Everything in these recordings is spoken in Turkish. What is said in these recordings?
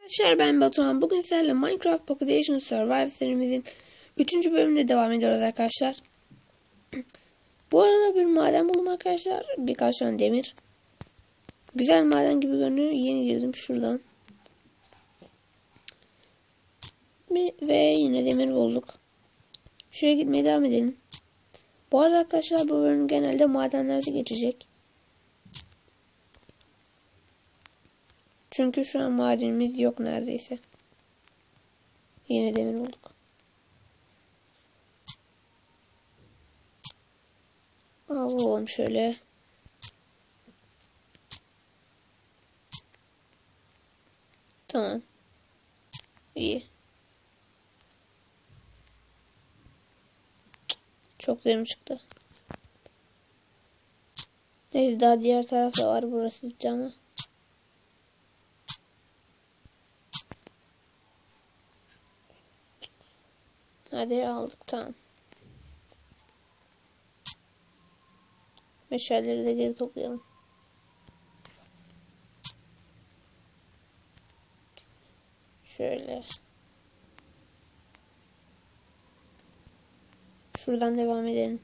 Arkadaşlar ben Batuhan. Bugün sizlerle Minecraft Pocket Edition Survive serimizin 3. bölümüne devam ediyoruz arkadaşlar. Bu arada bir maden buldum arkadaşlar. Birkaç tane demir. Güzel maden gibi görünüyor. Yeni girdim şuradan. Ve yine demir bulduk. Şuraya gitmeye devam edelim. Bu arada arkadaşlar bu bölüm genelde madenlerde geçecek. Çünkü şu an madenimiz yok neredeyse. Yine demir bulduk. Alalım şöyle. Tamam. İyi. Çok demir çıktı. Neyse daha diğer tarafta var, burası bitti ama. Hadi aldık, tamam. Meşalleri de geri toplayalım. Şöyle. Şuradan devam edelim.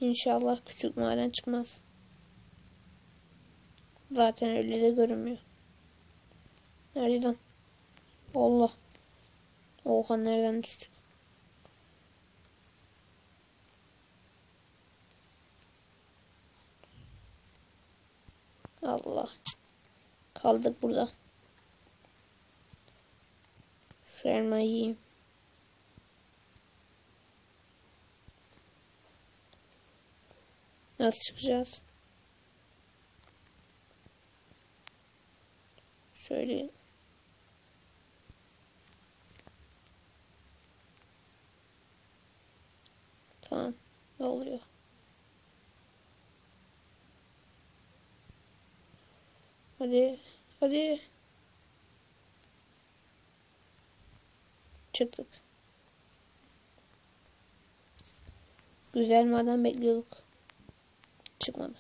İnşallah küçük maden çıkmaz. Zaten öyle de görünmüyor. Nereden? Allah. Oha, nereden düştük? Allah. Kaldık burada. Şu elmayı yiyeyim. Nasıl çıkacağız? Şöyle. Tamam. Ne oluyor? Hadi. Hadi. Çıktık. Güzel maden bekliyorduk. Çıkmadı.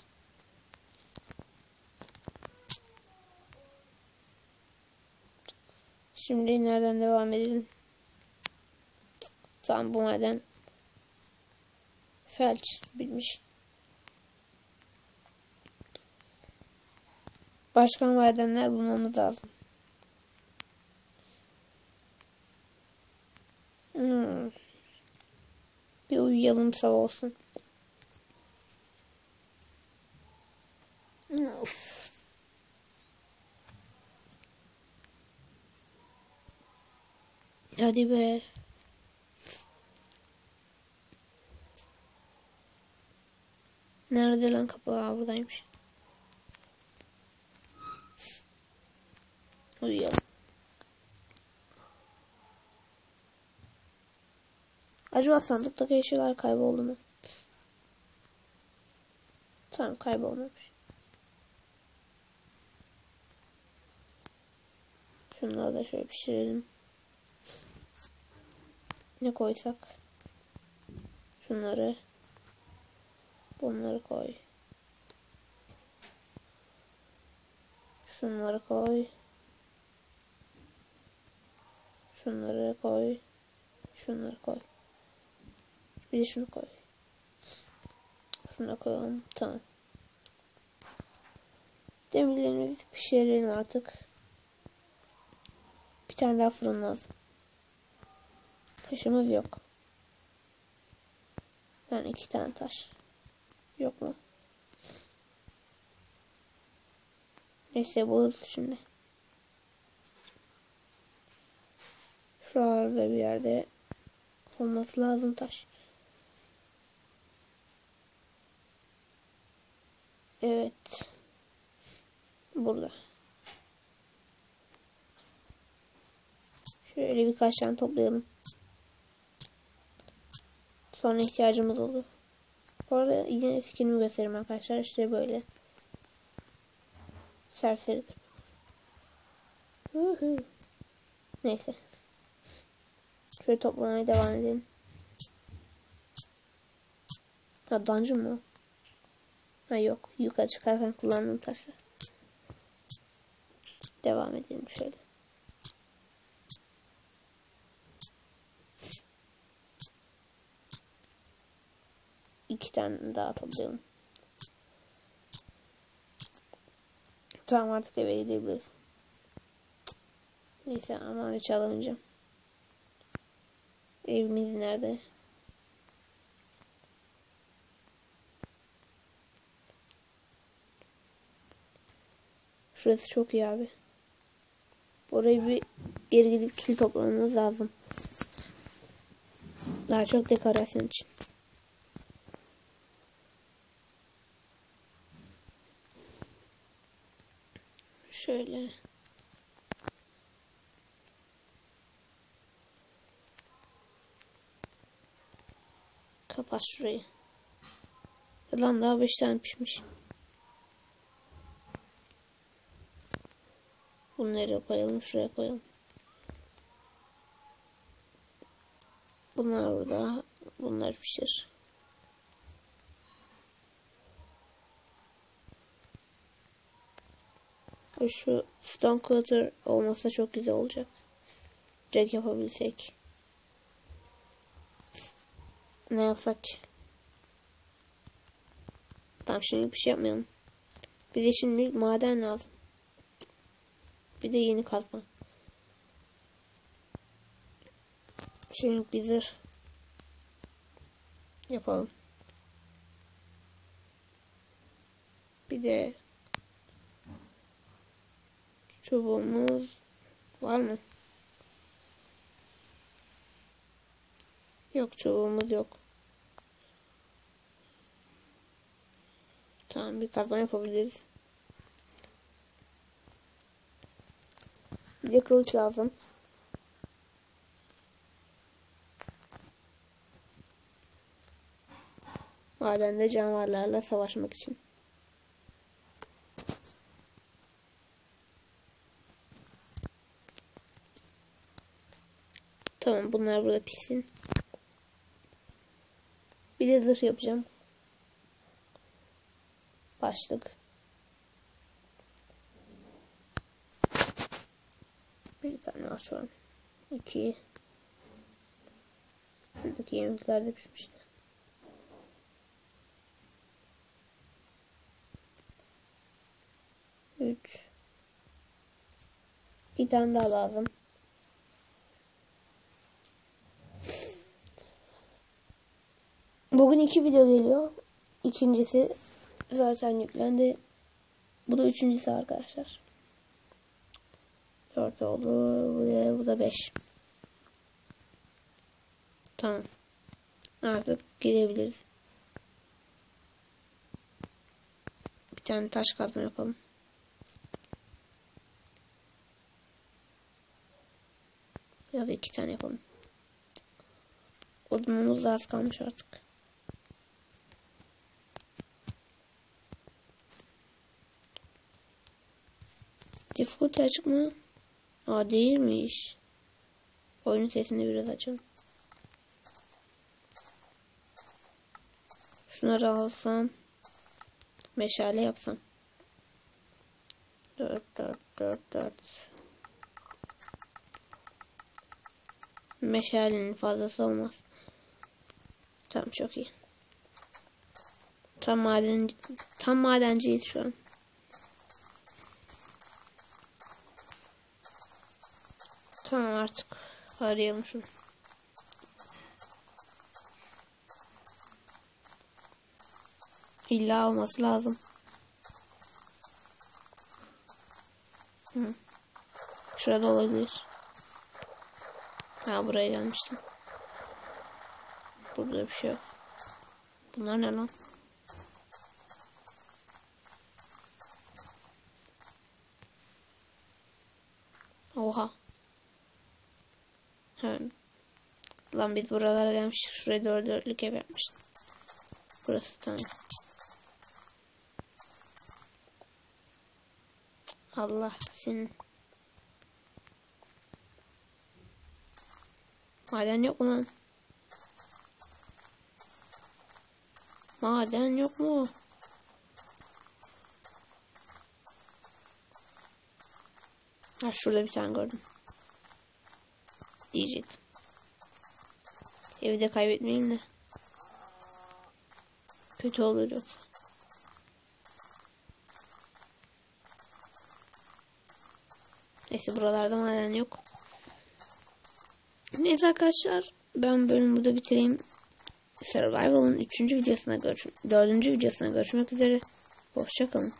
Şimdi nereden devam edelim? Tamam, bu maden felç bitmiş. Başka madenler bulmamız lazım. Bir uyuyalım, sabah olsun. Of. Hadi be. Nerede lan kapı? Aa, buradaymış. Uyuyalım. Acaba sandıktaki eşyalar kayboldu mu? Tamam, kaybolmamış. Şunları da şöyle pişirelim. Ne koysak? Şunları. Bunları koy. Şunları koy. Şunları koy. Şunları koy. Bir de şunu koy. Şunu koyalım. Tamam. Demirlerimizi pişirelim artık. Bir tane daha fırın lazım. Taşımız yok. Yani 2 tane taş. Yok mu? Neyse, buluruz şimdi. Şuralarda bir yerde olması lazım taş. Evet. Burada. Şöyle birkaç tane toplayalım. Sonra ihtiyacımız olur. Bu arada yine skinimi göstereyim arkadaşlar. İşte böyle. Serseridir. Neyse. Şöyle toplamaya devam edelim. Ha, dungeon mu? Ha yok. Yukarı çıkarken kullandığım taşlar. Devam edelim şöyle. İki tane daha toplayalım. Tamam, artık eve gidebiliriz. Neyse, aman hiç alamayacağım. Evimiz nerede? Şurası çok iyi abi. Orayı bir geri gidip kil toplamamız lazım. Daha çok dekorasyon için. Şöyle. Kapat şurayı. Lan daha 5 tane pişmiş. Bunları koyalım, şuraya koyalım. Bunlar burada. Bunlar pişir. Şu stone cutter olmasa çok güzel olacak. Direkt yapabilsek. Ne yapsak ki? Tamam, şimdi bir şey yapmayalım. Bize şimdi maden lazım. Bir de yeni kazma. Şimdi bir zırh yapalım. Bir de çubuğumuz var mı? Yok, çubuğumuz yok. Tamam, bir kazma yapabiliriz. Bir de kılıç lazım. Madende canavarlarla savaşmak için. Tamam, bunlar burada pişsin. Bir de zırh yapacağım. Başlık. Bir tane var şu an. 2. Şuradaki yemekler de pişmişti. 3. 2 tane daha lazım. Bugün 2 video geliyor. İkincisi zaten yüklendi. Bu da üçüncüsü arkadaşlar. 4 oldu. Bu da 5. Tamam. Artık gidebiliriz. Bir tane taş kazma yapalım. Ya da 2 tane yapalım. Odunumuz da az kalmış artık. Difficulty açık mı? Aa, değilmiş. Oyunun sesini biraz açalım. Şunları alsam. Meşale yapsam. 4. Meşalenin fazlası olmaz. Tamam, çok iyi. Tam madenciyiz şu an. Tamam, artık arayalım şunu. İlla olması lazım. Hı. Şurada olabilir. Ha, buraya gelmiştim. Burada bir şey yok. Bunlar ne lan? Oha. Hemen. Lan biz buralara gelmiştik. Şuraya 4'lük ev yapmıştık. Burası tamam. Allah senin. Maden yok mu lan? Maden yok mu? Ha, şurada bir tane gördüm. Diyecektim. Evi de kaybetmeyeyim de. Kötü olur yoksa. Neyse, buralarda maden yok. Neyse arkadaşlar, ben bölümü burada bitireyim. Survival'ın 4. videosuna görüşmek üzere. Hoşça kalın.